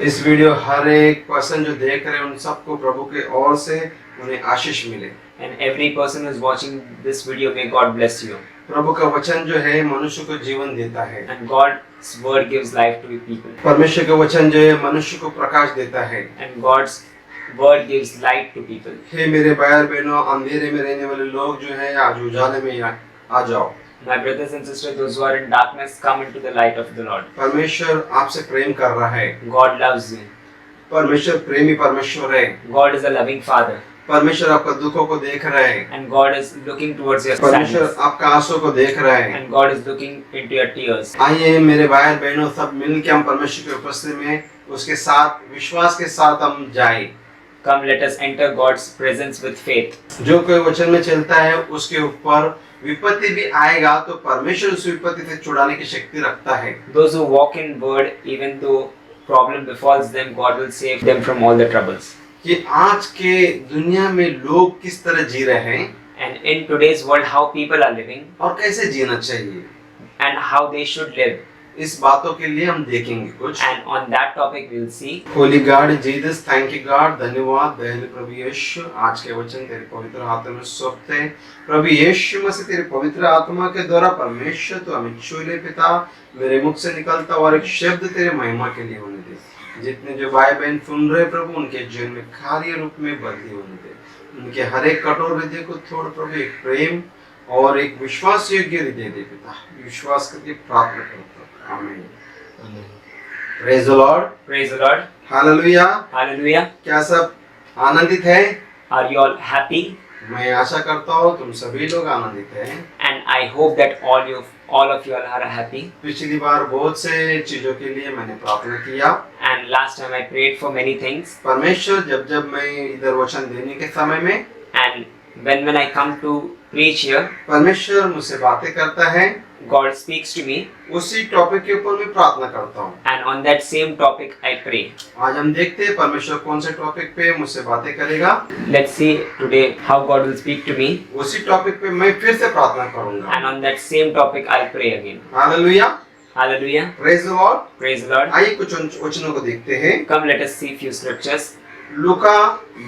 इस वीडियो हर एक पर्सन जो देख रहे हैं उन सबको प्रभु के ओर से उन्हें आशीष मिले। And every person who is watching this video, may God bless you. प्रभु का वचन जो है मनुष्य को जीवन देता है। And God's word gives life to people. परमेश्वर का वचन जो है मनुष्य को प्रकाश देता है। And God's word gives light to people. हे मेरे भाई बहनों, अंधेरे में रहने वाले लोग जो हैं आज उजाले में आ जाओ। My brothers and sisters, those who are in darkness, come into the light of the Lord. परमेश्वर आपसे प्रेम कर रहा है। God loves you. परमेश्वर प्रेमी परमेश्वर है। God is a loving Father. परमेश्वर आपका दुखों को देख रहा है। And God is looking towards your परमेश्वर sadness. आपका आंसू को देख रहा है। And God is looking into your tears. आइए मेरे भाई बहनों, सब मिलकर हम परमेश्वर की उपस्थिति में उसके साथ विश्वास के साथ हम जाएं। Come, let us enter God's presence with faith. जो कोई वचन में चलता है उसके ऊपर विपत्ति भी आएगा तो परमेश्वर उस विपत्ति से छुड़ाने की शक्ति रखता है। Those who walk in word, even though problem befalls them, God will save them from all the troubles. कि आज के दुनिया में लोग किस तरह जी रहे हैं And in today's world, how people are living और कैसे जीना चाहिए, and how they should live. इस बातों के लिए हम देखेंगे कुछ। And on that topic, we'll see. Holi God Jesus, thank you God, धन्यवाद दयालु प्रभु यीशु। आज के वचन तेरे पवित्र हाथों में सौंपते हैं। प्रभु यीशु मसीह तेरे पवित्र आत्मा के द्वारा परमेश्वर तो हमें छू ले पिता, मेरे मुख से निकलता और एक शब्द तेरे महिमा के लिए होने दे। जितने जो भाई बहन सुन रहे प्रभु, उनके जीवन में कार्य रूप में बदली होने दे। उनके हर एक कठोर हृदय को छोड़ प्रभु एक प्रेम और एक विश्वास योग्य हृदय दे पिता। विश्वास करके प्रार्थना करता हूं, आमीन। Praise the Lord, Praise the Lord. Hallelujah. Hallelujah. क्या सब आनंदित है? Are you all happy? मैं आशा करता हूँ तुम सभी लोग आनंदित हैं। And I hope that all of you all are happy. पिछली बार बहुत से चीजों के लिए मैंने प्रार्थना किया। And last time I prayed for many things. परमेश्वर जब मैं इधर वचन देने के समय में, And when I come to preach here, परमेश्वर मुझसे बातें करता है। God speaks to me. उसी टॉपिक के ऊपर मैं प्रार्थना करता हूँ। And on that same topic I pray. आज हम देखते हैं परमेश्वर कौन से टॉपिक पे मुझसे बातें करेगा। Let's see today how God will speak to me. उसी टॉपिक पे मैं फिर से प्रार्थना करूंगा। And on that same topic I'll pray again. Hallelujah, Hallelujah. Praise the Lord. Praise the Lord. आइए कुछ वचनों को देखते हैं। Come, let us see few scriptures. लूका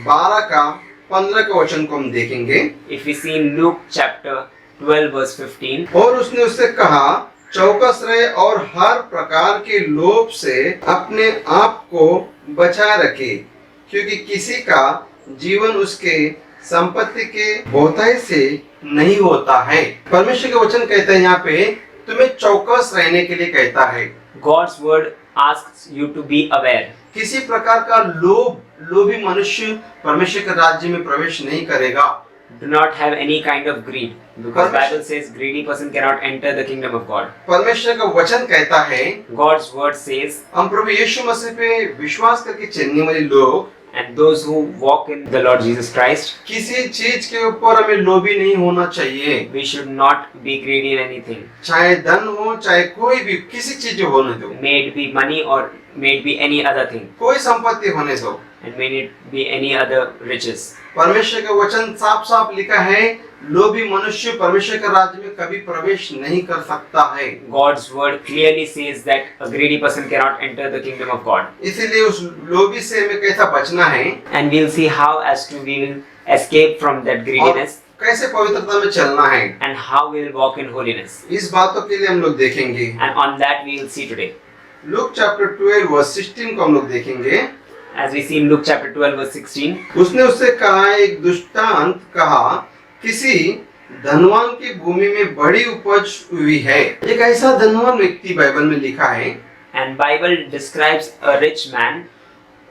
12 का 15 का वचन को हम देखेंगे। If we see in Luke chapter 12 verse 15. और उसने उससे कहा, चौकस रहे और हर प्रकार के लोभ से अपने आप को बचा रखे, क्योंकि किसी का जीवन उसके संपत्ति के बहुतायत से नहीं होता है। परमेश्वर का वचन कहता है यहाँ पे तुम्हें चौकस रहने के लिए कहता है। God's word asks you to be aware. किसी प्रकार का लोभी मनुष्य परमेश्वर के राज्य में प्रवेश नहीं करेगा। Do not have any kind of greed, because Bible says greedy person cannot enter the kingdom of God. परमेश्वर का वचन कहता है, God's word says, हम प्रभु यीशु मसीह पे विश्वास करके चलने वाले लोग, and those who walk in the Lord Jesus Christ, किसी चीज के ऊपर हमें लोभी नहीं होना चाहिए। we should not be greedy in anything. चाहे धन हो, चाहे कोई भी किसी चीज होने दो, May it be money or may it be any other thing, कोई संपत्ति होने दो, and may it be any other riches. परमेश्वर का वचन साफ साफ लिखा है, लोभी मनुष्य परमेश्वर के राज्य में कभी प्रवेश नहीं कर सकता है। God's word clearly says that a greedy person cannot enter the kingdom of God. इसीलिए उस लोभी से हमें कैसा बचना है, And we'll see how as to we will escape from that greediness, कैसे पवित्रता में चलना है, and how we will walk in holiness. इस बातों के लिए हम लोग देखेंगे। And on that we will see today. Luke chapter 12 verse 16 को हम लोग देखेंगे। As we see in Luke chapter 12 verse 16, उसने उससे कहा, एक दृष्टांत कहा, किसी धनवान की भूमि में बड़ी उपज हुई है। एक ऐसा धनवान व्यक्ति बाइबल में लिखा है, and Bible describes a rich man,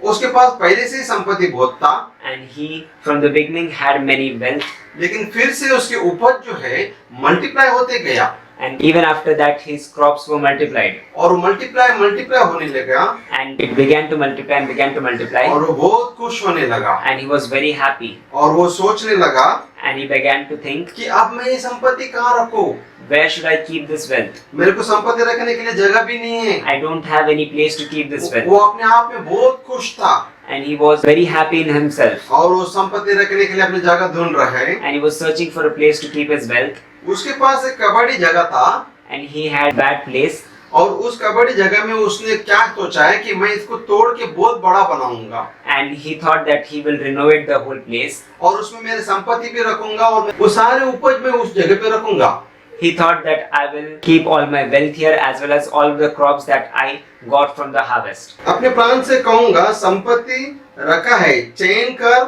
उसके पास पहले से ही संपत्ति बहुत था, and he from the beginning had many wealth, लेकिन फिर से उसकी उपज जो है मल्टीप्लाई होते गया, and even after that his crops were multiplied, और मल्टीप्लाई होने लगा, and it began to multiply and began to multiply, और वो बहुत खुश होने लगा, and he was very happy, और वो सोचने लगा and he began to think, कि अब मैं ये संपत्ति कहाँ रखूं? where should I keep this wealth? मेरे को संपत्ति रखने के लिए जगह भी नहीं है। I don't have any place to keep this wealth. वो अपने आप में बहुत खुश था, And he was very happy in himself, और वो संपत्ति रखने के लिए अपनी जगह ढूंढ रहा है। and he was searching for a place to keep his wealth, उसके पास एक कबाड़ी जगह था, and he had bad place, और उस कबड़ी जगह में उसने क्या सोचा है कि मैं इसको तोड़ के बहुत बड़ा बनाऊंगा And he thought that he will renovate the whole place. और उसमें मेरे संपत्ति भी रखूंगा और वो सारे उपज में उस जगह पे रखूंगा। He thought that I will keep all my wealth here as well as all the crops that I got from the harvest. अपने प्राण से कहूंगा, संपत्ति रखा है, चैन कर,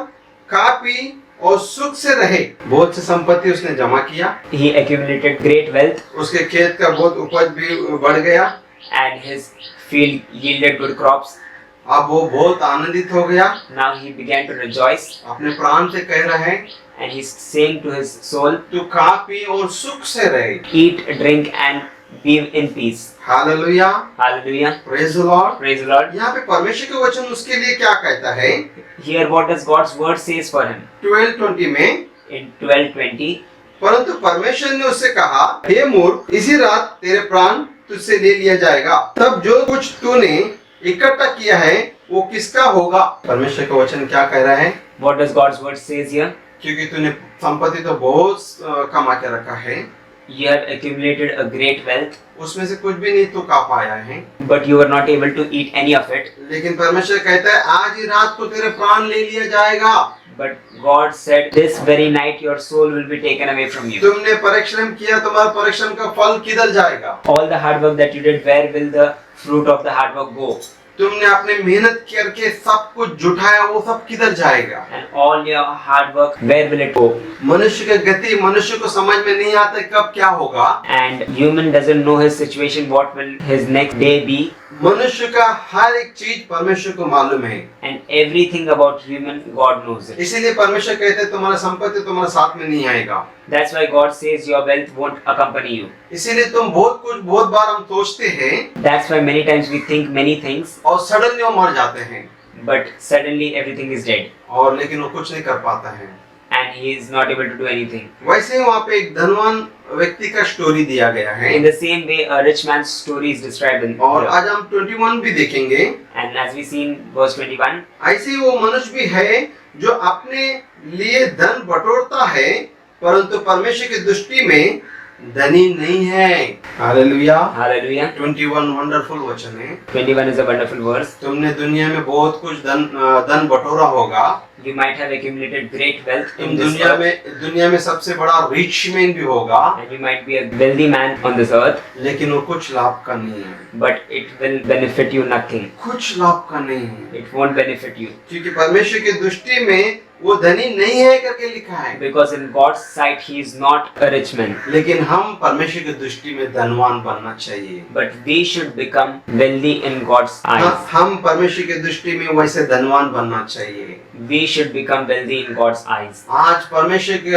खा पी और सुख से रहे। बहुत सी संपत्ति उसने जमा किया, He accumulated great wealth उसके खेत का बहुत उपज भी बढ़ गया, and his field yielded good crops. अब वो बहुत आनंदित हो गया। Now he began to rejoice अपने प्राण से कह रहे हैं, and he's saying to his soul, तू खा पी और सुख से रहे। eat, drink and be in peace. Hallelujah, Hallelujah. Praise the Lord. Praise the Lord. यहाँ पे परमेश्वर के वचन उसके लिए क्या कहता है? Here what does God's word says for him 12:20 में, in 12:20. परंतु परमेश्वर ने उससे कहा, हे मूर्ख, इसी रात तेरे प्राण तुझसे ले लिया जाएगा, तब जो कुछ तूने इकट्ठा किया है वो किसका होगा? परमेश्वर का वचन क्या कह रहा है? What does God's word says here? क्योंकि तूने संपत्ति तो बहुत कमा के रखा है, You have accumulated a great wealth, उसमें से कुछ भी नहीं तू खा पाया है, but you were not able to eat any of it. लेकिन परमेश्वर कहता है आज ही रात को तेरे प्राण ले लिया जाएगा। But God said, this very night your soul will be taken away from you. तुमने परिश्रम किया, तुम्हारा परिश्रम का फल किधर जाएगा? All the hard work that you did, where will the fruit of the hard work go? तुमने अपने मेहनत करके सब कुछ जुटाया, वो सब किधर जाएगा? And all your hard work, where will it go? मनुष्य की गति मनुष्य को समझ में नहीं आता कब क्या होगा। And human doesn't know his situation, what will his next day be. मनुष्य का हर एक चीज परमेश्वर को मालूम है, And everything about human, God knows it. इसीलिए परमेश्वर कहते हैं तुम्हारा संपत्ति तुम्हारे साथ में नहीं आएगा। That's why God says your wealth won't accompany you. इसीलिए तुम बहुत बार हम सोचते हैं That's why many times we think many things, और सडनली वो मर जाते हैं, but suddenly everything is dead. और लेकिन वो कुछ नहीं कर पाता है। And he is not able to do anything. वैसे ही वहाँ पे एक धनवान व्यक्ति का स्टोरी दिया गया है, In the same way, a rich man's story is described in और here. आज हम 21 भी देखेंगे। And as we see in verse 21, ऐसे ही वो मनुष्य भी है जो अपने लिए धन बटोरता है, परंतु परमेश्वर की दृष्टि में धनी नहीं है। हालेलुया। hallelujah. 21 वंडरफुल वचन है। 21 is a wonderful verse. तुमने दुनिया में बहुत कुछ धन बटोरा होगा, You might have accumulated great wealth तुम in this earth, दुनिया में सबसे बड़ा रिच मैन भी होगा, and you might be a wealthy man on this earth, लेकिन वो कुछ लाभ का नहीं है, but it will benefit you nothing. कुछ लाभ का नहीं है, It won't benefit you. क्योंकि परमेश्वर की दृष्टि में वो धनी नहीं है करके लिखा है। Because in God's sight, he is not a rich man. लेकिन हम परमेश्वर की दृष्टि में धनवान बनना चाहिए। But we should become wealthy in God's eyes. हम परमेश्वर की दृष्टि में वैसे धनवान बनना चाहिए। We should become wealthy in God's eyes. आज परमेश्वर के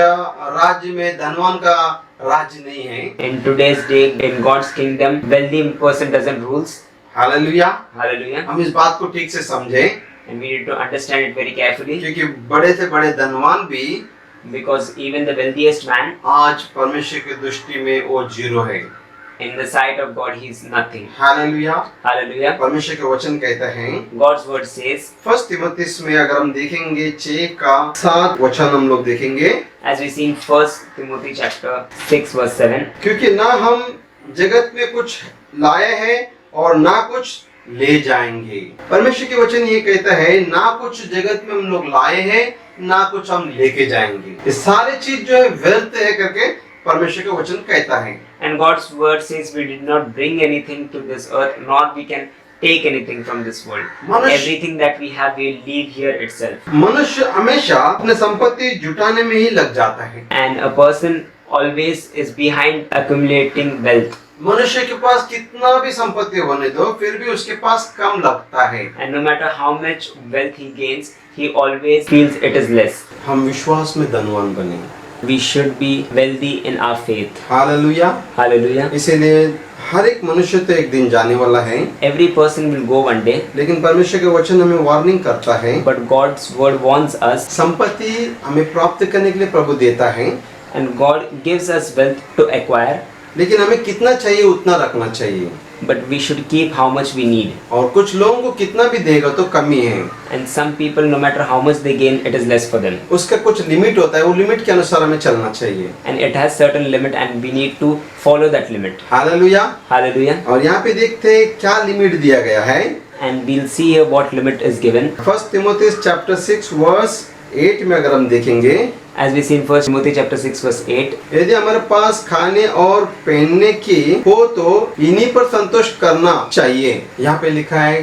राज्य में धनवान का राज्य नहीं है। In today's day, in God's kingdom, wealthy person doesn't rules. Hallelujah. Hallelujah. हम इस बात को ठीक से समझें, And we need to understand it very carefully, क्योंकि बड़े से बड़े धनवान भी because even the wealthiest man, आज परमेश्वर की दृष्टि में वो जीरो है। in the sight of God, he is nothing. Hallelujah. Hallelujah. परमेश्वर के वचन कहता है, God's word says, 1 तीमुथियुस में अगर हम देखेंगे 6 का 7 वचन हम लोग देखेंगे, as we see in 1 Timothy chapter 6 verse 7, क्योंकि ना हम जगत में कुछ लाए हैं और ना कुछ ले जाएंगे। परमेश्वर के वचन ये कहता है, ना कुछ जगत में हम लोग लाए हैं, ना कुछ हम लेके जाएंगे। ये सारी चीज जो है वेल्थ है करके परमेश्वर का वचन कहता है। and God's word says we did not bring anything to this earth, nor we can take anything from this world. मनुष्य- Everything that we have, we leave here itself. मनुष्य हमेशा अपने संपत्ति जुटाने में ही लग जाता है। And a person always is behind accumulating wealth. मनुष्य के पास कितना भी संपत्ति होने दो, फिर भी उसके पास कम लगता है। And no matter how much wealth he gains, he always feels it is less. हम विश्वास में धनवान बने। We should be wealthy in our faith. Hallelujah. Hallelujah. इसीलिए हर एक मनुष्य तो एक दिन जाने वाला है, Every person will go one day, लेकिन परमेश्वर के वचन हमें वार्निंग करता है। but God's word warns us, संपत्ति हमें प्राप्त करने के लिए प्रभु देता है, and God gives us wealth to acquire, लेकिन हमें कितना चाहिए उतना रखना चाहिए। but we should keep how much we need. और कुछ लोगों को कितना भी देगा तो कमी है। And some people, no matter how much they gain, it is less for them. उसका कुछ लिमिट होता है, वो लिमिट के अनुसार हमें चलना चाहिए। And it has certain limit and we need to follow that limit. Hallelujah. Hallelujah. और यहाँ पे देखते हैं क्या लिमिट दिया गया है। And we'll see here what limit is given. 1 Timothy chapter 6 verse 8 में अगर हम देखेंगे, As we see in 1 Timothy chapter 6 verse 8, यदि हमारे पास खाने और पहनने की हो तो इन्हीं पर संतोष करना चाहिए। यहाँ पे लिखा है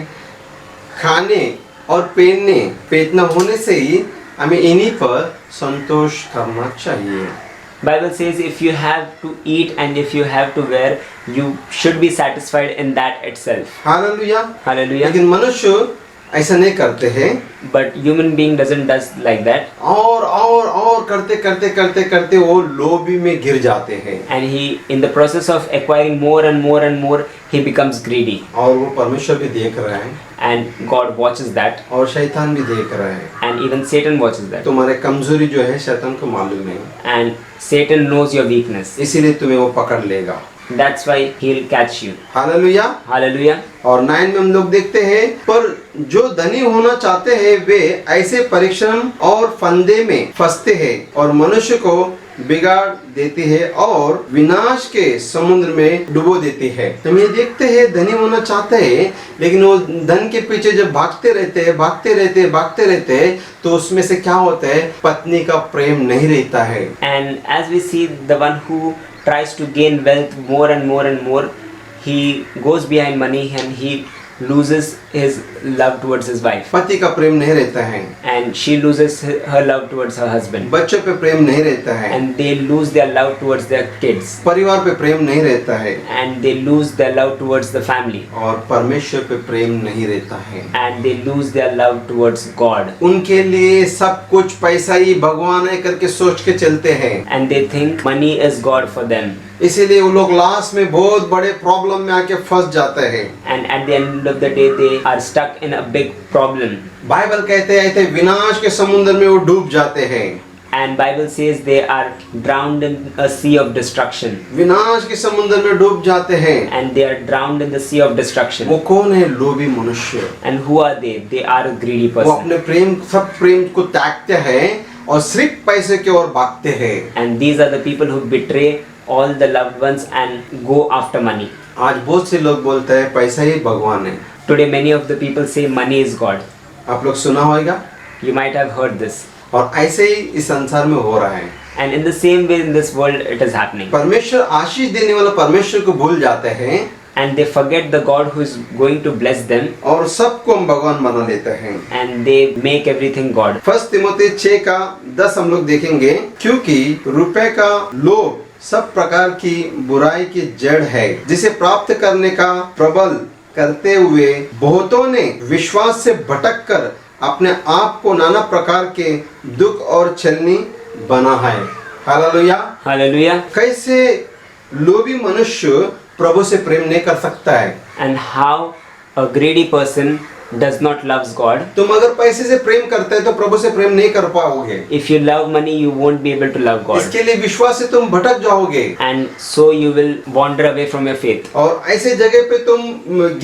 खाने और पहनना होने से ही हमें इन्हीं पर संतोष करना चाहिए। Bible says if you have to eat and if you have to wear, you should be satisfied in that itself. Hallelujah. Hallelujah. लेकिन मनुष्य ऐसा नहीं करते हैं, But human being does like that, और करते वो लोभी में गिर जाते हैं and he, in the process of acquiring more and more and more, he becomes greedy, और वो परमेश्वर भी देख रहा है and God watches that, और शैतान भी देख रहा है। and even Satan watches that, तुम्हारे कमजोरी जो है शैतान को मालूम है, and Satan knows your weakness. इसीलिए तुम्हें वो पकड़ लेगा। That's why he'll catch you. Hallelujah. Hallelujah. और 9 में हम लोग देखते हैं, पर जो धनी होना चाहते हैं वे ऐसे परिश्रम और फंदे में फंसते हैं और मनुष्य को बिगाड़ देती है और विनाश के समुद्र में डुबो देती है। हम ये देखते हैं धनी होना चाहते हैं, लेकिन वो धन के पीछे जब भागते रहते हैं तो उसमें से क्या होता है, पत्नी का प्रेम नहीं रहता है। And as we see, the one who tries to gain wealth more and more and more, he goes behind money and he loses his love towards his wife, पति का प्रेम नहीं रहता है, and she loses her love towards her husband, बच्चों पे प्रेम नहीं रहता है, and they lose their love towards their kids, परिवार पे प्रेम नहीं रहता है, and they lose their love towards the family, और परमेश्वर पे प्रेम नहीं रहता है, and they lose their love towards God, उनके लिए सब कुछ पैसा ही भगवान है करके सोच के चलते हैं, and they think money is God for them, इसीलिए वो लोग लास्ट में बहुत बड़े प्रॉब्लम में आके फंस जाते हैं। and at the end of the day they are stuck in a big problem, Bible कहते हैं ऐसे विनाश के समुद्र में वो डूब जाते हैं। and Bible says they are drowned in a sea of destruction, विनाश के समुद्र में डूब जाते हैं। and they are drowned in the sea of destruction. वो कौन है? लोभी मनुष्य। And who are they? They are a greedy वो person, अपने सब प्रेम को त्यागते हैं और सिर्फ पैसे की ओर भागते हैं। and these are the people who betray all the loved ones and go after money. आज बहुत से लोग बोलते हैं पैसा ही भगवान है। Today many of the people say money is God. आप लोग सुना होगा, You might have heard this. और ऐसे ही इस संसार में हो रहा है। And in the same way in this world it is happening. परमेश्वर आशीष देने वाला परमेश्वर को भूल जाते हैं And they forget the God who is going to bless them, और सबको हम भगवान बना लेते हैं। and they make everything God. 1 Timothy 6:10 हम लोग देखेंगे, क्योंकि रुपए का लोभ सब प्रकार की बुराई की जड़ है, जिसे प्राप्त करने का प्रबल करते हुए बहुतों ने विश्वास से भटककर अपने आप को नाना प्रकार के दुख और छलनी बना है। हालेलुया। Hallelujah. कैसे लोभी मनुष्य प्रभु से प्रेम नहीं कर सकता है? And how a greedy person does not loves God. तुम अगर पैसे से प्रेम करते हैं तो प्रभु से प्रेम नहीं कर पाओगे। If you love money, you won't be able to love God, इसके लिए विश्वास से तुम भटक जाओगे and so you will wander away from your faith, और ऐसे जगह पे तुम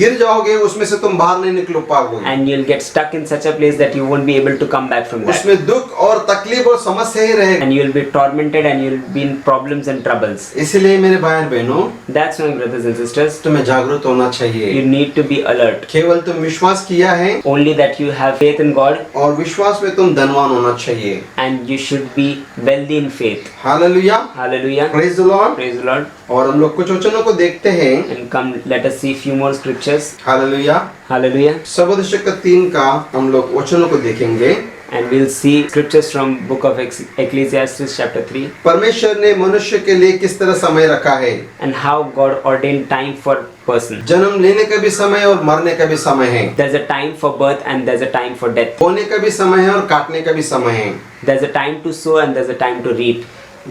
गिर जाओगे, उसमें से तुम बाहर नहीं निकल पाओगे। and you'll get stuck in such a place that you won't be able to come back from that, उसमें दुख और तकलीफ और समस्या ही रहेगा। and you'll be tormented and you'll be in problems and troubles. इसलिए मेरे भाई और बहनों, That's why, brothers and sisters, तुम्हें जागरूक होना you चाहिए। need to be alert. केवल तुम विश्वास किया है Only that you have faith in God, और विश्वास में तुम धनवान होना चाहिए। and you should be wealthy in faith. Hallelujah. Hallelujah. Praise the Lord. Praise the Lord. और हम लोग कुछ वचनों को देखते हैं। And come, let us see few more scriptures. Hallelujah. Hallelujah. सबदशक 3 का हम लोग वचनों को देखेंगे। And we'll see scriptures from book of Ecclesiastes chapter 3, परमेश्वर ने मनुष्य के लिए किस तरह समय रखा है, and how God ordained time for person. जन्म लेने का भी समय है और मरने का भी समय है, There's a time for birth and there's a time for death. बोने का भी समय है और काटने का भी समय है, There's a time to sow and there's a time to reap.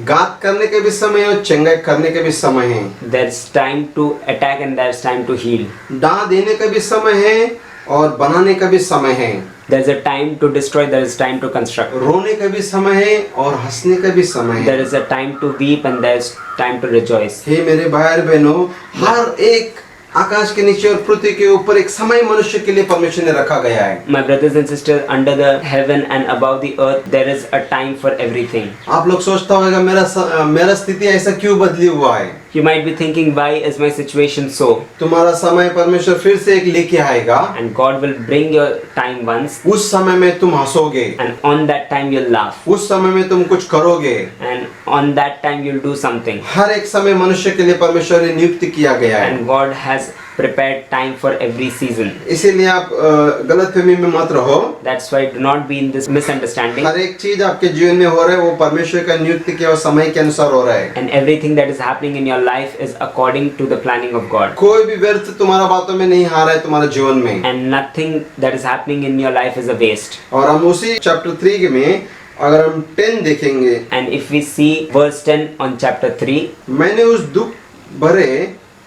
घात करने का भी समय है और चंगाई करने का भी समय है, There's time to attack and there's time to heal. दाह देने का भी समय है और बनाने का भी समय है, There's a time to destroy, there is time to construct. रोने का भी समय है और हंसने का भी समय There है। is a time to weep and there's time to rejoice. हे मेरे भाई और बहनों, हर एक आकाश के नीचे और पृथ्वी के ऊपर एक समय मनुष्य के लिए परमेश्वर ने रखा गया है। My brothers and sisters, under the heaven and above the earth, there is a time for everything. आप लोग सोचता होगा मेरा स्थिति ऐसा क्यों बदली हुआ है। You might be thinking, why is my situation so? तुम्हारा समय परमेश्वर फिर से एक लेके आएगा। And God will bring your time once, उस समय में तुम हंसोगे, and on that time you'll laugh, उस समय में तुम कुछ करोगे। and on that time you'll do something. हर एक समय मनुष्य के लिए परमेश्वर ने नियुक्त किया गया है। And God has prepared time for every season. इसीलिए आप गलतफहमी में मत रहो। That's why do not be in this misunderstanding. हर एक चीज आपके जीवन में हो रहा है वो परमेश्वर का नियुक्त किया हुआ समय के अनुसार हो रहा है। And everything that is happening in your life is according to the planning of God. कोई भी व्यर्थ तुम्हारा बातों में नहीं आ रहा है तुम्हारे जीवन में। And nothing that is happening in your life is a waste. और हम उसी चैप्टर 3 में अगर हम 10 देखेंगे, And if we see verse 10 on chapter 3, मैंने उस दुख भरे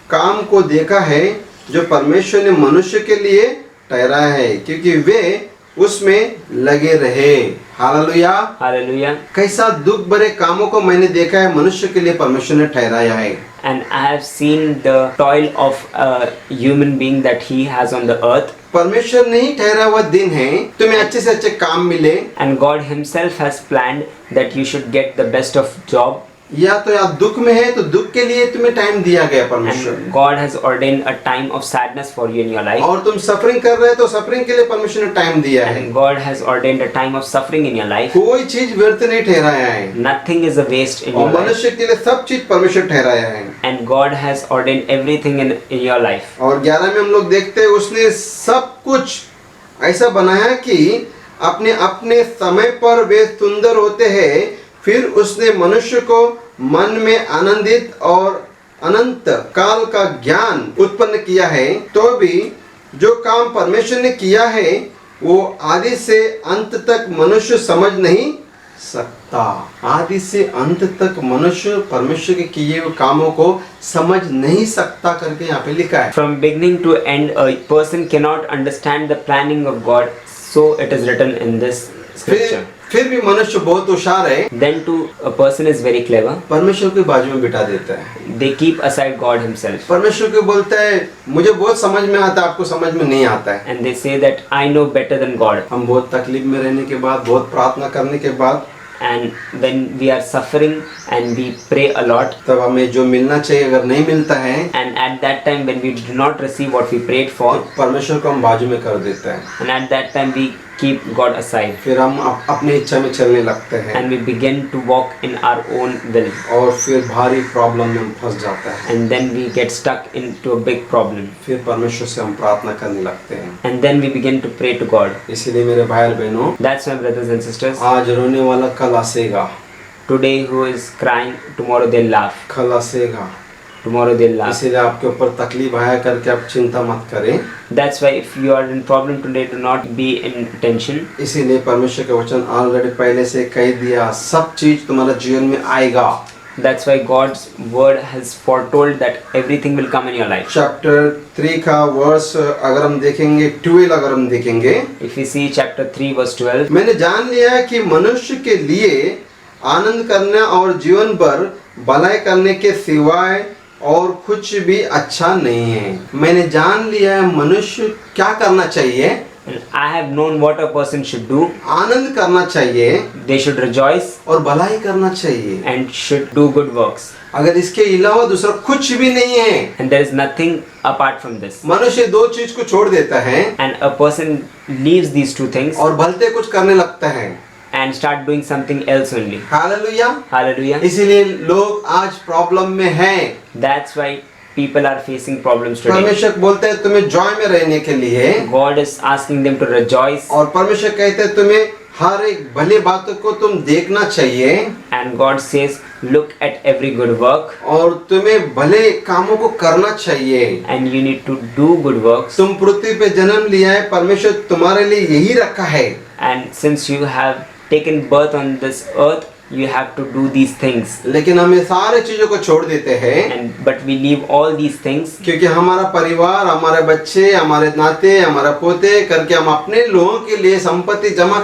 काम को देखा है जो परमेश्वर ने मनुष्य के लिए ठहराया है क्योंकि वे उसमें लगे रहे। हालेलुया। hallelujah. कैसा दुख भरे कामों को मैंने देखा है मनुष्य के लिए परमेश्वर ने ठहराया है। And I have seen the toil of a human being that he has on the earth. परमेश्वर ने ही ठहरा हुआ दिन है तुम्हें अच्छे से अच्छे काम मिले, And God himself has planned that you should get the best of job. या तो आप दुख में है तो दुख के लिए तुम्हें टाइम दिया गया परमेश्वर, And God has ordained a time of sadness for you in your life. और तुम सफरिंग कर रहे हो तो सफरिंग के लिए परमेश्वर ने टाइम दिया है। And God has ordained a time of suffering in your life. कोई चीज व्यर्थ नहीं ठहराया है Nothing is a waste in और your life. मनुष्य के लिए सब चीज परमेश्वर ठहराया है। And God has ordained everything in your life. और 11 में हम लोग देखते हैं उसने सब कुछ ऐसा बनाया कि अपने अपने समय पर वे सुंदर होते हैं। फिर उसने मनुष्य को मन में आनंदित और अनंत काल का ज्ञान उत्पन्न किया है, तो भी जो काम परमेश्वर ने किया है वो आदि से अंत तक मनुष्य समझ नहीं सकता। आदि से अंत तक मनुष्य परमेश्वर के किए हुए कामों को समझ नहीं सकता करके यहाँ पे लिखा है। From beginning to end, a person cannot understand the planning of God. So it is written in this scripture. फिर भी मनुष्य बहुत होशियार है, Then too, a person is very clever. परमेश्वर के बाजू में बिठा देता है। They keep aside God himself. परमेश्वर को बोलता है मुझे बहुत समझ में आता है, आपको समझ में नहीं आता है। And they say that I know better than God. हम बहुत तकलीफ में रहने के बाद, बहुत प्रार्थना करने के बाद, And when we are suffering and we pray a lot, तब हमें जो मिलना चाहिए अगर नहीं मिलता है, and at that time when we do not receive what we prayed for, परमेश्वर को हम बाजू में कर देते हैं। and at that time we keep God aside, फिर हम अपनी इच्छा में चलने लगते हैं and we begin to walk in our own will, और फिर भारी प्रॉब्लम में हम फंस जाते हैं। and then we get stuck into a big problem, फिर परमेश्वर से हम प्रार्थना करने लगते हैं। and then we begin to pray to God. इसीलिए मेरे भाई और बहनों, That's why, brothers and sisters, आज रोने वाला कल हंसेगा, today who is crying, tomorrow they'll laugh, कल हंसेगा। tomorrow they'll laugh. इसीलिए आपके ऊपर तकलीफ आया करके आप चिंता मत करें। That's why if you are in problem today, do not be in tension. इसीलिए परमेश्वर का वचन ऑलरेडी पहले से कह दिया, सब चीज तुम्हारा जीवन में आएगा। That's why God's word has foretold that everything will come in your life. Chapter 3 का वर्स अगर हम देखेंगे 12, अगर हम देखेंगे, If we see chapter 3 verse 12, मैंने जान लिया कि मनुष्य के लिए आनंद करना और जीवन भर भलाई करने के सिवाय और कुछ भी अच्छा नहीं है। मैंने जान लिया है मनुष्य क्या करना चाहिए, and I have known what a person should do. आनंद करना चाहिए They should rejoice और भलाई करना चाहिए। and should do good works. अगर इसके अलावा दूसरा कुछ भी नहीं है, And there is nothing apart from this. मनुष्य दो चीज को छोड़ देता है And a person leaves these two things और भलते कुछ करने लगता है। and start doing something else only. Hallelujah. Hallelujah. इसीलिए लोग आज प्रॉब्लम में हैं। That's why people are facing problems today. परमेश्वर बोलते हैं तुम्हें जॉय में रहने के लिए, God is asking them to rejoice, और परमेश्वर कहते हैं तुम्हें हर एक भले बातों को तुम देखना चाहिए and God says, look at every good work, और तुम्हें भले कामों को करना चाहिए। and you need to do good works. तुम पृथ्वी पे जन्म लिया है, परमेश्वर तुम्हारे लिए यही रखा है। And since you have taken birth on this earth, you have to do these things. लेकिन हम ये सारे चीजों को छोड़ देते हैं, But we leave all these things क्योंकि हमारा परिवार, हमारे बच्चे, हमारे नाते, हमारा पोते करके हम अपने लोगों के लिए संपत्ति जमा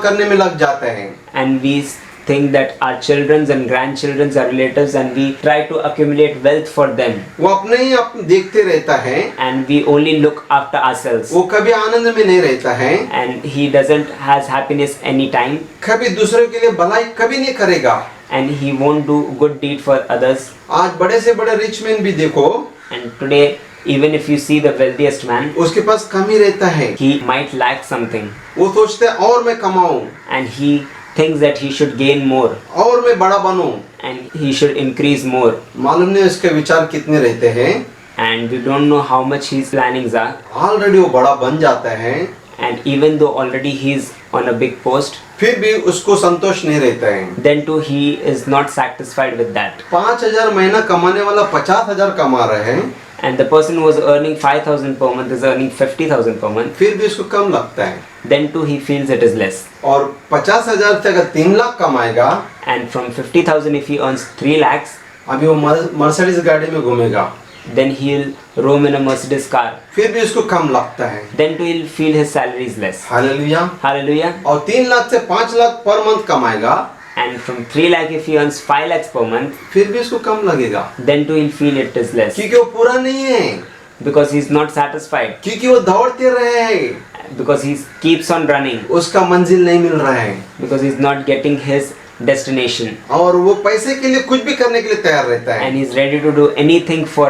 करने में लग जाते हैं। and we think that our children and grandchildren are relatives and we try to accumulate wealth for them वो अपने ही देखते रहता है, and we only look after ourselves, वो कभी आनंद में नहीं रहता है, and he doesn't has happiness anytime, कभी दूसरों के लिए भलाई कभी नहीं करेगा। and he won't do good deed for others. आज बड़े से बड़े रिच मैन भी देखो, And today, even if you see the wealthiest man, उसके पास कमी रहता है, he might lack something वो सोचते हैं और मैं कमाऊं, and he thinks that he should gain more और मैं बड़ा बनूं। and he should increase more, मालूम नहीं उसके विचार कितने रहते हैं, and we don't know how much his plannings are, already वो बड़ा बन जाता है, and even though already he is on a big post, फिर भी उसको संतोष नहीं रहता है। then too he is not satisfied with that, 5,000 महीना कमाने वाला 50,000 कमा रहे हैं, and the person who was earning 5,000 per month is earning 50,000 per month, फिर भी उसको कम लगता है। then too he feels it is less, और 50,000 से अगर 3 लाख कमाएगा, and from 50,000 if he earns 3 lakhs, अभी वो मर्सिडीज गाड़ी में घूमेगा, then he'll roam in a Mercedes car, फिर भी उसको कम लगता है। then too he'll feel his salary is less. Hallelujah. Hallelujah. और 3 लाख से 5 लाख पर मंथ कमाएगा, And from 3 lakh if he earns 5 lakhs per month, फिर भी उसको कम लगेगा, then too he'll feel it is less, क्योंकि वो पूरा नहीं है, because he's not satisfied, क्योंकि वो दौड़ते रहे हैं, because he keeps on running, उसका मंजिल नहीं मिल रहा है, because he's not getting his destination, और वो पैसे के लिए कुछ भी करने के लिए तैयार रहता है। and he's ready to do anything for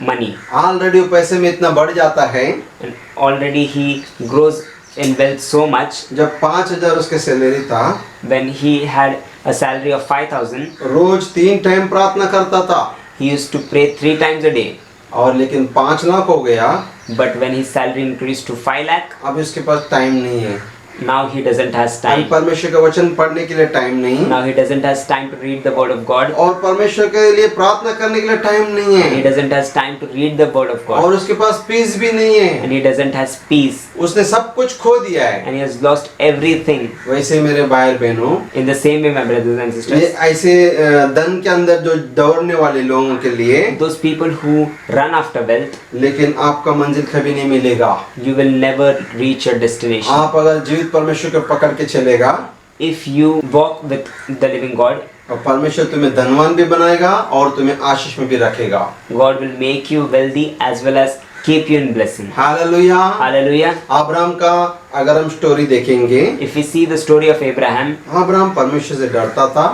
money, already वो पैसे में इतना बढ़ जाता है, and already he grows in wealth so much. जब 5,000 उसके सैलरी था, When he had a salary of 5,000, रोज 3 टाइम प्रार्थना करता था, he used to pray 3 times a day, और लेकिन 5 लाख हो गया, but when his salary increased to 5 lakh, अब उसके पास टाइम नहीं है, now he doesn't has अब time. परमेश्वर का वचन पढ़ने के लिए टाइम नहीं, Now he doesn't has time to read the word of God. और परमेश्वर के लिए प्रार्थना करने के लिए टाइम नहीं He है, doesn't has time to read the word of God, और उसके पास पीस भी नहीं है, and he doesn't has peace, उसने सब कुछ खो दिया है। and he has lost everything. वैसे मेरे भाई बहनों, In the same way, my brothers and ये sisters, ऐसे धन के अंदर जो दौड़ने वाले लोगों के लिए, those people who run after wealth, लेकिन आपका मंजिल कभी नहीं मिलेगा। you will never reach your destination. आप अगर जीवित परमेश्वर को पकड़ के चलेगा, If you walk with the living God, और परमेश्वर तुम्हें धनवान भी बनाएगा और तुम्हें आशीष में भी रखेगा। God will make you wealthy as well as keep you in blessing. Hallelujah. Hallelujah. Abraham का अगर हम स्टोरी देखेंगे, If we see the story of Abraham, Abraham परमेश्वर से डरता था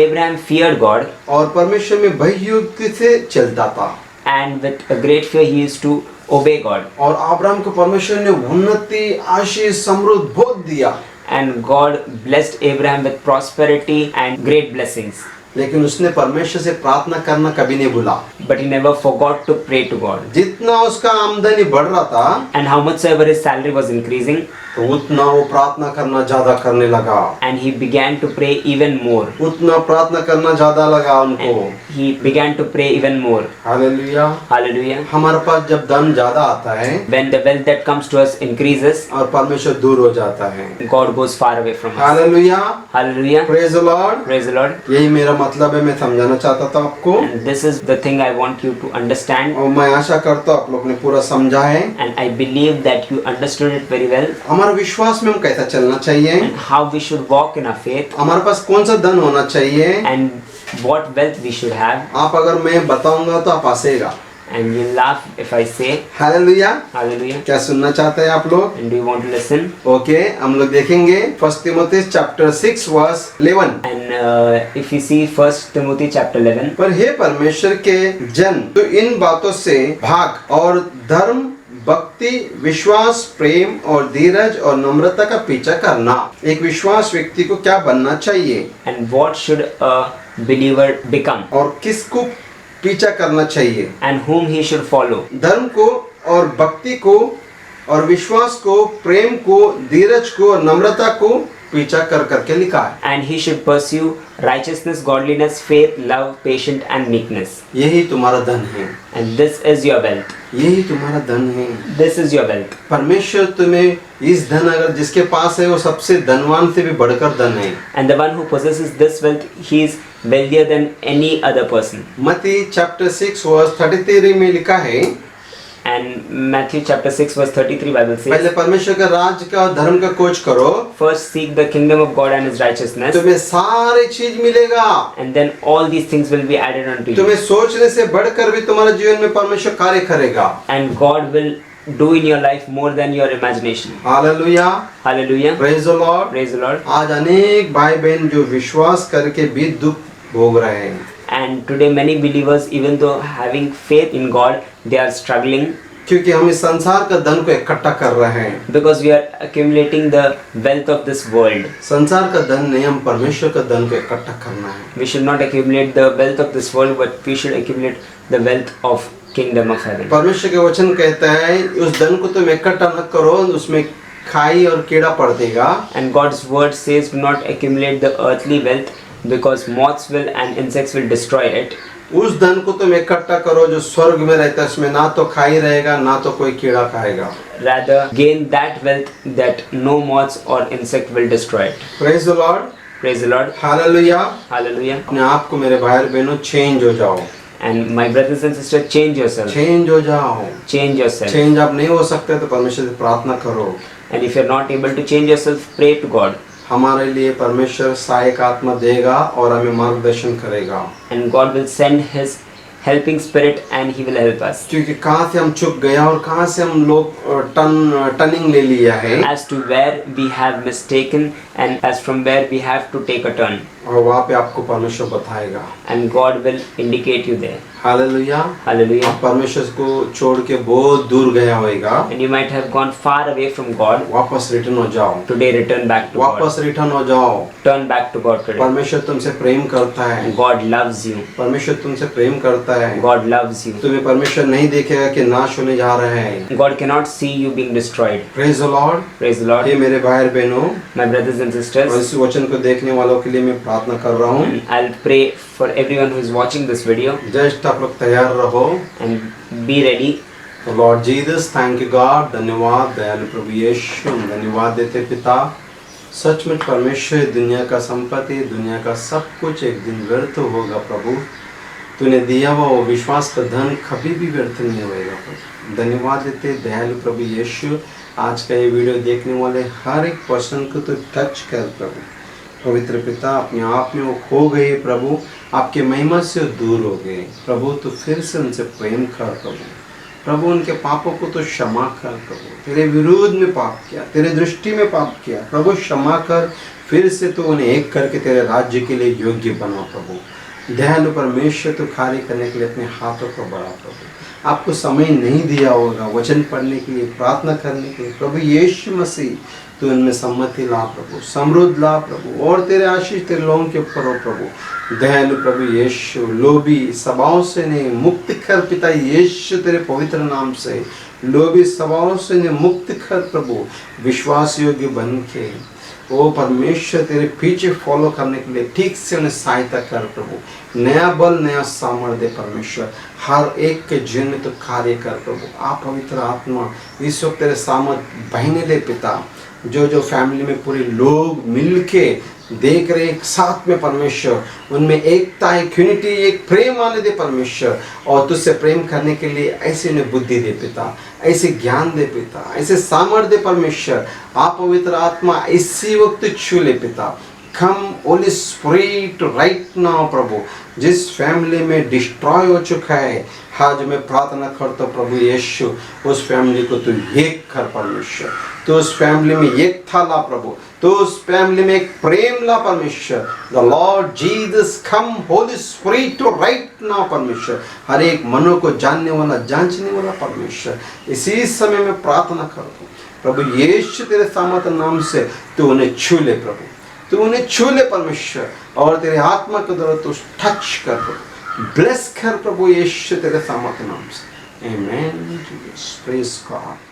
Abraham feared God, और परमेश्वर में भययुक्ति से चलता था, and with a great fear he used to obey God. और अब्राहम को परमेश्वर ने उन्नति, आशीष, समृद्ध बहुत दिया, And God blessed Abraham with prosperity and great blessings. लेकिन उसने परमेश्वर से प्रार्थना करना कभी नहीं भूला। But he never forgot to pray to God. जितना उसका आमदनी बढ़ रहा था, And how much ever his salary was increasing, तो उतना वो प्रार्थना करना ज्यादा करने लगा, and he began to pray even more. उतना प्रार्थना करना ज्यादा लगा उनको। And he began to pray even more. Hallelujah. Hallelujah. हमारे पास जब धन ज्यादा आता है When the wealth that comes to us increases, और परमेश्वर दूर हो जाता है, God goes far away from us. Hallelujah, Hallelujah. Praise the Lord. Praise the Lord. यही मेरा मतलब है, मैं समझाना चाहता था आपको, And this is the thing I want you to understand. और मैं आशा करता हूँ आप लोग ने पूरा समझा है। And I believe that you understood it very well. हमारे विश्वास में हम कैसा चलना चाहिए, And how we should walk in our faith. हमारे पास कौन सा धन होना चाहिए, And what wealth we should have. आप अगर मैं बताऊंगा तो आप हंसेगा। And you laugh if I say. Hallelujah. Hallelujah. क्या सुनना चाहते हैं आप लोग? And do you want to listen? Okay, हम लोग देखेंगे 1 Timothy chapter 6 verse 11। And if you see 1 Timothy chapter 11. पर हे परमेश्वर के जन, तो इन बातों से भाग और धर्म, भक्ति, विश्वास, प्रेम और धीरज और नम्रता का पीछा करना। एक विश्वास व्यक्ति को क्या बनना चाहिए And what should a believer become? और किसको पीछा करना चाहिए? And whom he should follow? धर्म को और भक्ति को और विश्वास को, प्रेम को, धीरज को और नम्रता को पीछा कर करके लिखा है। And he should pursue righteousness, godliness, faith, love, patience, and meekness. यही तुम्हारा धन है, And this is your wealth. यही तुम्हारा धन है। This is your wealth. परमेश्वर तुम्हें इस धन, अगर जिसके पास है वो सबसे धनवान से भी बढ़कर धन है। And the one who possesses this wealth, he is wealthier than any other person. मत्ती चैप्टर 6 वर्स 33 में लिखा है, And Matthew chapter 6 verse 33 Bible पहले says, परमेश्वर का राज का और धर्म का खोज करो, first seek the kingdom of God and his righteousness, तुम्हें सारी चीज मिलेगा। and then all these things will be added unto तुम्हें you. सोचने से बढ़कर भी तुम्हारे जीवन में परमेश्वर कार्य करेगा। And God will do in your life more than your imagination. Hallelujah, Hallelujah. Praise the Lord. Praise the Lord. आज अनेक भाई बहन जो विश्वास करके भी दुख भोग रहे हैं, And today many believers, even though having faith in God, they are struggling क्योंकि हम इस संसार का धन को इकट्ठा कर रहे हैं। because we are accumulating the wealth of this world. संसार का धन नहीं, हम परमेश्वर का धन को इकट्ठा करना है। We should not accumulate the wealth of this world, but we should accumulate the wealth of kingdom of heaven. परमेश्वर के वचन कहता है उस धन को तुम इकट्ठा न करो, उसमें खाई और कीड़ा पड़ देगा। And God's word says, do not accumulate the earthly wealth because moths will and insects will destroy it. उस धन को तुम इकट्ठा करो जो स्वर्ग में रहता है, उसमें ना तो खाई रहेगा ना तो कोई कीड़ा खाएगा। Rather, gain that wealth that no moths or insect will destroy it. Praise the Lord, Praise the Lord. Hallelujah. Hallelujah. अपने आप को मेरे भाई और बहनों चेंज हो जाओ, And my brothers and sisters, change yourself. Change हो जाओ। Change yourself. चेंज आप नहीं हो सकते तो परमेश्वर से प्रार्थना करो। And if you're not able to change yourself, pray to God. हमारे लिए परमेश्वर सहायक आत्मा देगा और हमें मार्गदर्शन करेगा, And God will send His helping spirit and He will help us. क्योंकि कहाँ से हम चुक गया और कहाँ से हम लोग टर्निंग ले लिया है, As to where we have mistaken and as from where we have to take a turn. और वहाँ पे आपको परमेश्वर बताएगा। And God will indicate you there. Hallelujah. Hallelujah. आप परमेश्वर को छोड़ के बहुत दूर गया होगा, And you might have gone far away from God. वापस रिटर्न हो जाओ, Today return back to God. वापस रिटर्न हो जाओ। Turn back to God today. परमेश्वर तुमसे प्रेम करता है, God loves you. परमेश्वर तुमसे प्रेम करता है। God loves you. तुम्हें परमेश्वर नहीं देखेगा कि नाश होने जा रहे हैं। God cannot see you being destroyed. Praise the Lord. Praise the Lord. हे मेरे भाई और बहनों, My brothers and और sisters, इस वचन को देखने वालों के लिए मैं प्रार्थना कर रहा हूँ। and I'll pray for everyone who is watching this video, just आप लोग तैयार रहो। and be ready. Lord Jesus, thank you God, धन्यवाद दयालु प्रभु यीशु, हम धन्यवाद देते पिता। सचमुच परमेश्वर, दुनिया का संपत्ति, दुनिया का सब कुछ एक दिन व्यर्थ होगा प्रभु। तूने दिया हुआ वो विश्वास का धन कभी भी व्यर्थ नहीं होएगा प्रभु। धन्यवाद देते दयालु प्रभु यीशु। आज का ये वीडियो देखने वाले हर एक पर्सन को तो टच कर प्रभु। पवित्र पिता, अपने आप में वो खो गए प्रभु, आपके महिमा से दूर हो गए प्रभु। तो फिर से उनसे प्रेम कर प्रभु। प्रभु उनके पापों को तो क्षमा कर प्रभु। तेरे विरोध में पाप किया, तेरे दृष्टि में पाप किया प्रभु, क्षमा कर। फिर से तो उन्हें एक करके तेरे राज्य के लिए योग्य बना प्रभु। दयालु परमेश्वर, तो कार्य करने के लिए अपने हाथों को बढ़ा प्रभु। आपको समय नहीं दिया होगा वचन पढ़ने के लिए, प्रार्थना करने के लिए प्रभु यीशु मसीह, तो इनमें सम्मति ला प्रभु, समृद्ध ला प्रभु, और तेरे आशीष तेरे लोगों के ऊपर हो प्रभु। दयालु प्रभु यीशु, लोभी स्वभाव से नहीं मुक्त कर पिता यीशु, तेरे पवित्र नाम से लोभी स्वभाव से नहीं मुक्त कर प्रभु। विश्वास योग्य बन के ओ परमेश्वर तेरे पीछे फॉलो करने के लिए ठीक से उन्हें सहायता कर प्रभु। नया बल, नया सामर्थ्य दे परमेश्वर, हर एक के जीवन में तो कार्य कर प्रभु। आप पवित्र आत्मा इस वक्त तेरे सामर्थ्य बहने ले पिता। जो जो फैमिली में पूरे लोग मिलके देख रहे एक साथ में परमेश्वर, उनमें एकता, एक यूनिटी, एक प्रेम आने दे परमेश्वर। और तुझसे प्रेम करने के लिए ऐसे उन्हें बुद्धि दे पिता, ऐसे ज्ञान दे पिता, ऐसे सामर्थ्य दे परमेश्वर। आप पवित्र आत्मा इसी वक्त छू ले पिता। कम होली स्पिरिट राइट नाउ प्रभु। जिस फैमिली में डिस्ट्रॉय हो चुका है, आज मैं प्रार्थना करता हूँ प्रभु यीशु, उस फैमिली को तू एक कर परमेश्वर। तो उस फैमिली में एक था ला प्रभु, तो उस फैमिली में एक प्रेम ला परमेश्वर। The Lord Jesus come Holy Spirit to right now परमेश्वर। हर एक मनों को जानने वाला, जांचने वाला परमेश्वर, इसी समय में प्रार्थना करता हूँ प्रभु यीशु, तेरे सामर्थ्य नाम से तू उन्हें छू ले प्रभु, तू उन्हें छू ले परमेश्वर। और तेरे आत्मा के द्वारा तू टच कर प्रभु, ब्लेस कर प्रभु यीशु, तेरे सामर्थ्य नाम से। आमेन। Praise God.